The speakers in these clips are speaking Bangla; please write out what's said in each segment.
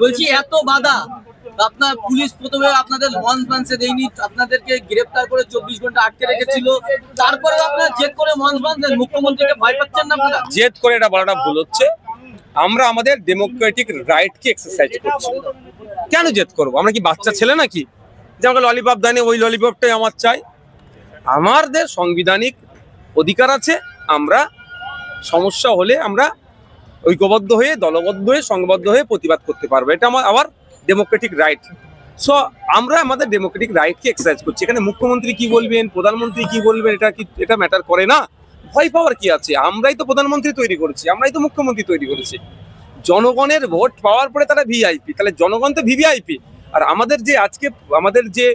বলছি এত বাধা, আপনার পুলিশ প্রথমে আপনাদের লঞ্চ বাঁধতে দেয়নি, আপনাদেরকে গ্রেফতার করে 24 ঘন্টা আটকে রেখেছিল, তারপরে আপনারা জেদ করে লঞ্চ বাঁধলেন। মুখ্যমন্ত্রীকে ভয় পাচ্ছেন না আপনারা? জেদ করে এটা বলাটা ভুল হচ্ছে। আমরা আমাদের ডেমোক্রেটিক রাইটকে এক্সারসাইজ করছি। কেন জেদ করবো? আমরা কি বাচ্চা ছেলে নাকি যে আমাকে ললিপপ দেয়নি, ওই ললিপপটাই আমার চাই? আমাদের সাংবিধানিক অধিকার আছে। আমরা সমস্যা হলে আমরা ঐক্যবদ্ধ হয়ে, দলবদ্ধ হয়ে, সংঘবদ্ধ হয়ে প্রতিবাদ করতে পারবো। এটা আমার ডেমোক্রেটিক রাইট। সো আমরা আমাদের ডেমোক্রেটিক রাইটকে এক্সারসাইজ করছি। এখানে মুখ্যমন্ত্রী কি বলবেন, প্রধানমন্ত্রী কি বলবেন, এটা ম্যাটার করে না। ভয় পাওয়ার কি আছে? আমরাই তো প্রধানমন্ত্রী তৈরি করেছি, আমরাই তো মুখ্যমন্ত্রী তৈরি করেছি। জনগণের ভোট পাওয়ার পরে তারা ভিআইপি, তাহলে জনগণ তো ভিভিআইপি। আর আমাদের যে আজকে আমাদের যে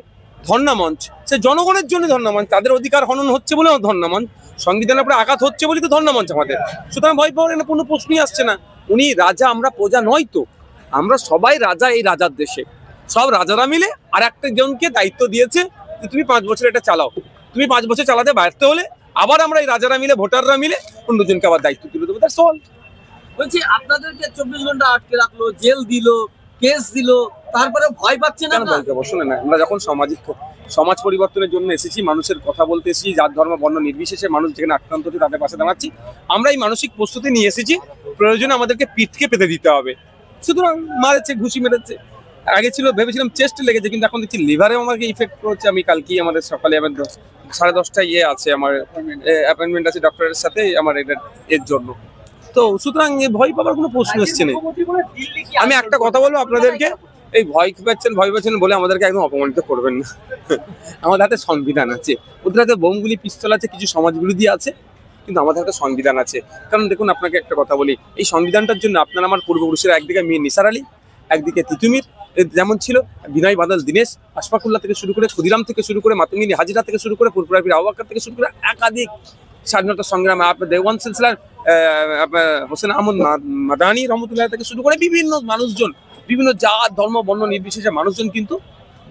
ধর্ণা মঞ্চ, সে জনগণের জন্য ধর্ণা মঞ্চ। তাদের অধিকার হনন হচ্ছে বলে ধর্ণা মঞ্চ, সংবিধানের উপরে আঘাত হচ্ছে বলে তো ধর্ণা মঞ্চ আমাদের। সুতরাং ভয় পাওয়ার এখানে কোনো প্রশ্নই আসছে না। উনি রাজা, আমরা প্রজা নয় তো। আমরা সবাই রাজা এই রাজার দেশে। সব রাজারা মিলে আর একটা জনকে দায়িত্ব দিয়েছে যে তুমি 5 বছর এটা চালাও। তুমি 5 বছর চালাতে ব্যর্থ হলে আবার আমরা এই রাজারা মিলে, ভোটাররা মিলে অন্যজনকে আবার দায়িত্ব তুলে দেবো। তার সল। বলছি আপনাদেরকে 24 ঘন্টা আটকে রাখলো, জেল দিল, কেস দিল, তারপরে ভয় পাচ্ছেন না? শুনে না, আমরা যখন সমাজ পরিবর্তনের জন্য এসেছি, মানুষের কথা বলতে এসেছি, জাত ধর্ম বর্ণ নির্বিশেষে মানুষ যেখানে আক্রান্ত হচ্ছে তাদের পাশে দাঁড়াচ্ছি। আমরা এই মানসিক প্রস্তুতি নিয়ে এসেছি। প্রয়োজনে আমাদেরকে পিঠকে পেতে দিতে হবে। সুতরাং মারেছে, ঘুষি মেরেছে। আগে ছিল ভেবেছিলাম চেস্টে লেগেছে, কিন্তু এখন দেখছি লিভারে আমাকে ইফেক্ট করছে। আমি কালকেই আমাদের সকালে 10:30টায় আছে, আমার অ্যাপয়েন্টমেন্ট আছে ডক্টরের সাথে আমার এর জন্য। তো সুতরাং ভয় পাবার কোনো প্রশ্ন এসছে না। আমি একটা কথা বলবো আপনাদেরকে, এই ভয় পাচ্ছেন বলে আমাদেরকে একদম অপমানিত করবেন না। আমাদের হাতে সংবিধান আছে। ওদের হাতে বোমগুলি, পিস্তল আছে, কিছু সমাজ বিরোধী আছে, কিন্তু আমাদের হাতে সংবিধান আছে। কারণ দেখুন, আপনাকে একটা কথা বলি, এই সংবিধানটার জন্য আপনার আমার পূর্বপুরুষেরা একদিকে মীর নিসার আলী, একদিকে তিতুমির যেমন ছিল, বিনয় বাদল দীনেশ, আশফাকুল্লাহ থেকে শুরু করে, ক্ষুদিরাম থেকে শুরু করে, মাতঙ্গিনী হাজিরা থেকে শুরু করে, পুরপুরা পীর আবু বকর থেকে শুরু করে একাধিক স্বাধীনতা সংগ্রামে আপনার দেওয়ান সিলসিলার হোসেন আহমদ মাদানী রহমতুল্লাহ থেকে শুরু করে বিভিন্ন মানুষজন, বিভিন্ন জাত ধর্ম বর্ণ নির্বিশেষে মানুষজন কিন্তু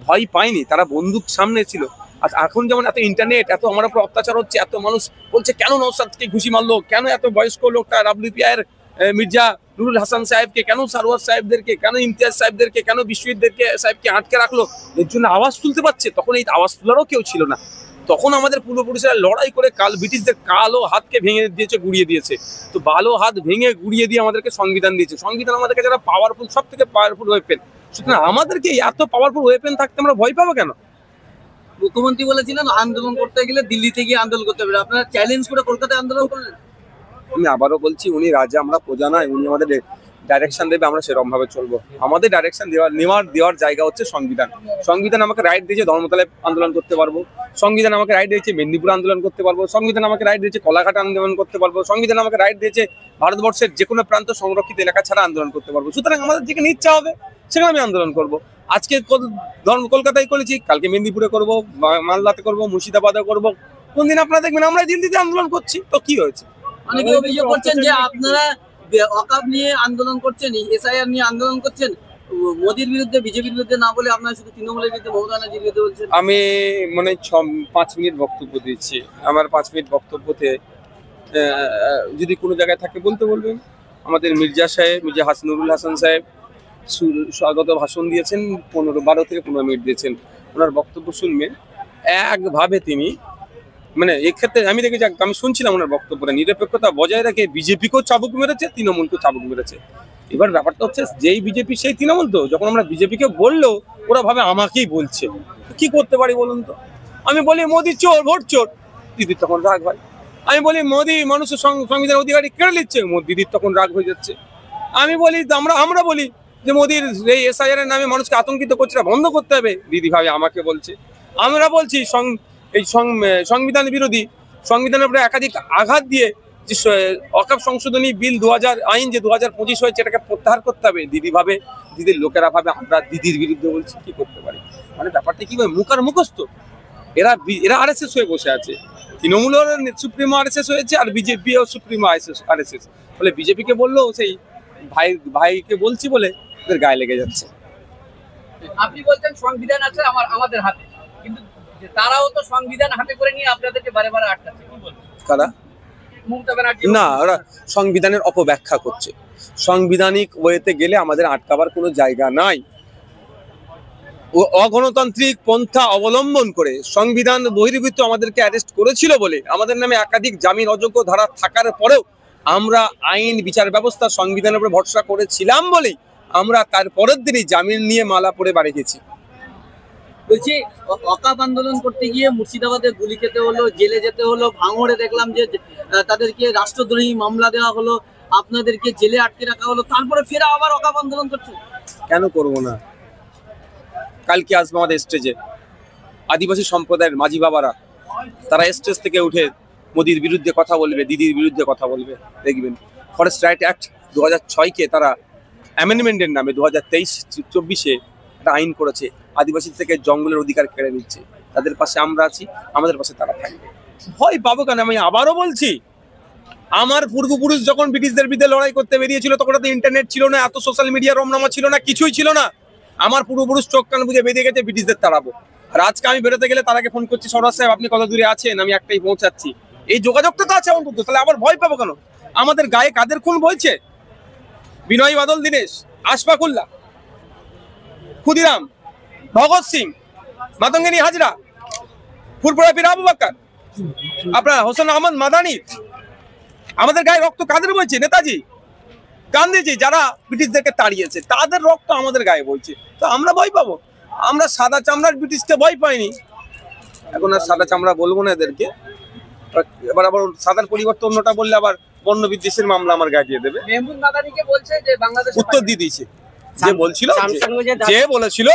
ভয় পায়নি। তারা বন্দুক সামনে ছিল। আর এখন যেমন এত ইন্টারনেট, এত আমার উপর অত্যাচার হচ্ছে, এত মানুষ বলছে কেন নওশাদকে ঘুষি মারলো, কেন এত বয়স্ক লোকটা ডাব্লিউপিআইয়ের মির্জা নুরুল হাসান সাহেবকে, কেন সারওয়ার সাহেবদেরকে, কেন ইমতিয়াজ সাহেবদেরকে, কেন বিশ্বজিৎদেরকে সাহেবকে আটকে রাখলো, এর জন্য আওয়াজ তুলতে পারছে। তখন এই আওয়াজ তোলারও কেউ ছিল না। তখন আমাদের পূর্বপুরুষেরা লড়াই করে ব্রিটিশদের কালো হাতকে ভেঙে দিয়েছে, গুড়িয়ে দিয়েছে। তো ভালো হাত ভেঙে গুড়িয়ে দিয়ে আমাদেরকে সংবিধান দিয়েছে। সংবিধান আমাদেরকে যারা পাওয়ারফুল, সব থেকে পাওয়ারফুল ওয়েপেন। সুতরাং আমাদেরকে এত পাওয়ারফুল ওয়েপেন থাকতে আমরা ভয় পাবো কেন? মুখ্যমন্ত্রী বলেছিলেন আন্দোলন করতে গেলে দিল্লিতে গিয়ে আন্দোলন করতে হবে, আপনারা চ্যালেঞ্জ করে কলকাতায় আন্দোলন করলেন। আমি আবারও বলছি, উনি রাজা, আমরা প্রজা নয়। উনি আমাদের ডাইরেকশন দেবে, আমরা সেরকম ভাবে চলবো। আমাদের ডাইরেকশন দেওয়ার জায়গা হচ্ছে সংবিধান। সংবিধান আমাকে রাইট দিয়েছে ধর্মতলায় আন্দোলন করতে পারবো। সংবিধান আমাকে রাইট দিয়েছে মেদিনীপুর আন্দোলন করতে পারবো। সংবিধান আমাকে রাইট দিয়েছে কলাঘাট আন্দোলন করতে পারবো। সংবিধান আমাকে রাইট দিয়েছে ভারতবর্ষের যে কোনো প্রান্ত সংরক্ষিত এলাকা ছাড়া আন্দোলন করতে পারবো। সুতরাং আমাদের যেখানে ইচ্ছা হবে সেখানে আমি আন্দোলন করবো। আজকে কলকাতায় করেছি, কালকে মেদিনীপুরে করবো, মালদাতে করবো, মুর্শিদাবাদে করবো। কোন দিন আপনারা দেখবেন আমরা দিল্লিতে আন্দোলন করছি। তো কি হয়েছে? অনেকে অভিযোগ করছেন যে আপনারা ওয়াকফ নিয়ে আন্দোলন করছেন, এসআইআর নিয়ে আন্দোলন করছেন, মোদির বিরুদ্ধে, বিজেপির বিরুদ্ধে না বলে আপনারা শুধু তৃণমূলের বিরুদ্ধে, মমতা ব্যানার্জির বিরুদ্ধে বলছেন। আমি মনে 5 মিনিট বক্তব্য দিচ্ছি। আমার 5 মিনিট বক্তব্যতে যদি কোনো জায়গায় থাকে বলতে বলবেন। আমাদের মির্জা নুরুল হাসান সাহেব স্বাগত ভাষণ দিয়েছেন, 12 থেকে 15 মিনিট দিয়েছেন। ওনার বক্তব্য শুনবেন, একভাবে তিনি মানে এক্ষেত্রে আমি দেখেছি, আমি শুনছিলাম ওনার বক্তব্যটা, নিরপেক্ষতা বজায় রেখে বিজেপিকেও চাবুক মেরেছে, তৃণমূলকেও চাবুক মেরেছে। এবার ব্যাপারটা হচ্ছে, যেই বিজেপি সেই তৃণমূল। তো যখন আমরা বিজেপিকে বললেও ওরা ভাবে আমাকেই বলছে। কি করতে পারি বলুন তো? আমি বলি মোদি চোর, ভোট চোর, দিদির তখন রাগ হয়। আমি বলি মোদি মানুষের সংবিধান অধিকারী কেড়ে নিচ্ছে, দিদির তখন রাগ হয়ে যাচ্ছে। আমি বলি আমরা বলি যে মোদির এই এসআইআর এর নামে মানুষকে আতঙ্কিত করছে, বন্ধ করতে হবে, দিদি ভাবে আমাকে বলছে। আমরা বলছি এই সংবিধান বিরোধী, সংবিধানের উপরে একাধিক আঘাত দিয়ে যে ওয়াকফ সংশোধনী বিল 2000 আইন যে 2025 হয়েছে, এটাকে প্রত্যাহার করতে হবে। দিদির লোকেরা ভাবে আমরা দিদির বিরুদ্ধে বলছি। কি করতে পারি? মানে ব্যাপারটা কি ভাবে মুখ আর মুখস্থ। এরা আরএসএস হয়ে বসে আছে। তৃণমূলের সুপ্রিমো আরএসএস হয়েছে, আর বিজেপি ও সুপ্রিমো আরএসএস। ফলে বিজেপিকে বললেও সেই ভাইকে বলছি বলে ওদের গায়ে লেগে যাচ্ছে। আপনি বলছেন সংবিধান আছে আমাদের হাতে, কিন্তু তারাও তো সংবিধান হাতে করে নিয়ে আপনাদেরকে বারে বারে আটকাচ্ছে। কি বলবেন? কারা? মমতা ব্যানার্জি। না, ওরা সংবিধানের অপব্যাখ্যা করছে। সাংবিধানিক ওয়েতে গেলে আমাদের আটকাবার কোনো জায়গা নাই। ও অগণতান্ত্রিক পন্থা অবলম্বন করে সংবিধান বহির্ভূত আমাদেরকে অ্যারেস্ট করেছিল বলে আমাদের নামে একাধিক জামিন অযোগ্য ধারা থাকার পরেও আমরা আইন বিচার ব্যবস্থা সংবিধানের উপর ভরসা করেছিলাম বলেই আমরা তার পরের দিনই জামিন নিয়ে মালা পরে বাড়ি গেছি। বলছি অকাপ আন্দোলন করতে গিয়ে মুর্শিদাবাদে গুলি খেতে হলো, জেলে যেতে হলো, ভাঙড়ে দেখলাম যে তাদেরকে রাষ্ট্রদ্রোহী মামলা দেওয়া হলো, আপনাদেরকে জেলে আটকে রাখা হলো, তারপরে ফের আবার অকাপ আন্দোলন করছে। কেন করবো না? কালকে আসবে আমাদের স্টেজে আদিবাসী সম্প্রদায়ের মাঝি বাবারা, তারা স্টেজ থেকে উঠে মোদির বিরুদ্ধে কথা বলবে, দিদির বিরুদ্ধে কথা বলবে। দেখবেন ফরেস্ট রাইট অ্যাক্ট 2006-কে তারা অ্যামেন্ডমেন্টের নামে 2023-24-এ একটা আইন করেছে, আদিবাসী থেকে জঙ্গলের অধিকার কেড়ে নিচ্ছে। তাদের পাশে আমরা আছি, আমাদের পাশে তারা থাকবে। ভয় পাবো কেন? আমি আবারও বলছি, আমার পূর্বপুরুষ যখন ব্রিটিশদের বিরুদ্ধে লড়াই করতে বেরিয়েছিল তখন তো ইন্টারনেট ছিল না, এত সোশ্যাল মিডিয়া রমনামা ছিল না, কিছুই ছিল না। আমার পূর্বপুরুষ চোখ কান বুঝে বেরিয়ে গেছে ব্রিটিশদের তাড়াবো। আর আজকে আমি বেরোতে গেলে তারাকে ফোন করছি, সরাজ সাহেব আপনি কত দূরে আছেন, আমি একটাই পৌঁছাচ্ছি। এই যোগাযোগটা তো আছে অন্তত, তাহলে আবার ভয় পাবো কেন? আমাদের গায়ে কাদের খুন বইছে? বিনয় বাদল দীনেশ, আশফাকুল্লাহ, ক্ষুদিরাম, ভগৎ সিং, মাতঙ্গিনী হাজরা, ফুরফুরা পীর আবু বকর, আপনার হোসেন আহমদ মাদানি, আমাদের গায়ে রক্ত কাদের বইছে? নেতাজি, গান্ধীজি, যারা ব্রিটিশদেরকে তাড়িয়েছে তাদের রক্ত আমাদের গায়ে বইছে। তো আমরা ভয় পাবো? আমরা সাদা চামড়ার ব্রিটিশকে ভয় পাইনি, এখন আর সাদা চামড়া বলবো না এদেরকে। এবার আবার সাদার পরিবর্তে অন্যটা বললে আবার বর্ণ বিদ্বেষের মামলা আমার গায়ে দিয়ে দেবে। মেহমুদ মাদানিকে বলছে যে বাংলাদেশ উত্তর দিয়ে দিয়েছে, যে বলছিল, যে বলেছিল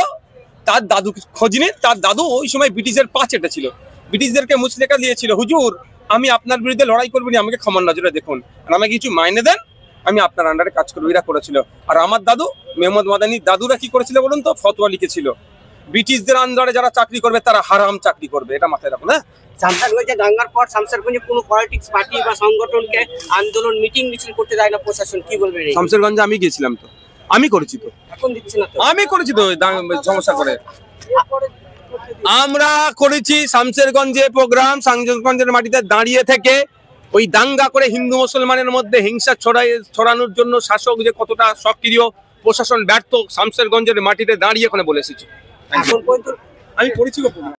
তার দাদু খোঁজ নিন, তার দাদু ওই সময় ব্রিটিশের পা চেটেছিল, ব্রিটিশদেরকে মুচলেখা দিয়েছিল, হুজুর আমি আপনার বিরুদ্ধে লড়াই করবো না, আমাকে ক্ষমার নজরে দেখুন, আর আমাকে কিছু মাইনে দেন, আমি আপনার আন্ডারে কাজ করবো, এরা করেছিল। আর আমার দাদু মেহমুদ মাদানির দাদুরা কি করেছিল বলুন তো? ফতোয়া লিখেছিল, ব্রিটিশদের আন্ডারে যারা চাকরি করবে তারা হারাম চাকরি করবে। এটা মাথায় রাখুন। হ্যাঁ, শামসারগঞ্জে দাঙ্গার পর শামসারগঞ্জে কোনো পলিটিক্স পার্টি বা সংগঠনকে আন্দোলন মিটিং মিছিল করতে দেয় না প্রশাসন, কি বলবেন? শামসেরগঞ্জে আমি গেছিলাম, তো আমি করেছি, তো এখন দিচ্ছে না তো? আমি করেছি তো সমস্যা করে। আমরা করেছি শামসেরগঞ্জে প্রোগ্রাম, শামসেরগঞ্জের মাটিতে দাঁড়িয়ে থেকে ওই দাঙ্গা করে হিন্দু মুসলমানের মধ্যে হিংসা ছড়ানোর জন্য শাসক যে কতটা সক্রিয়, প্রশাসন ব্যর্থ, শামসেরগঞ্জের মাটিতে দাঁড়িয়ে ওখানে বলে এসেছি। এখন পর্যন্ত আমি করেছি।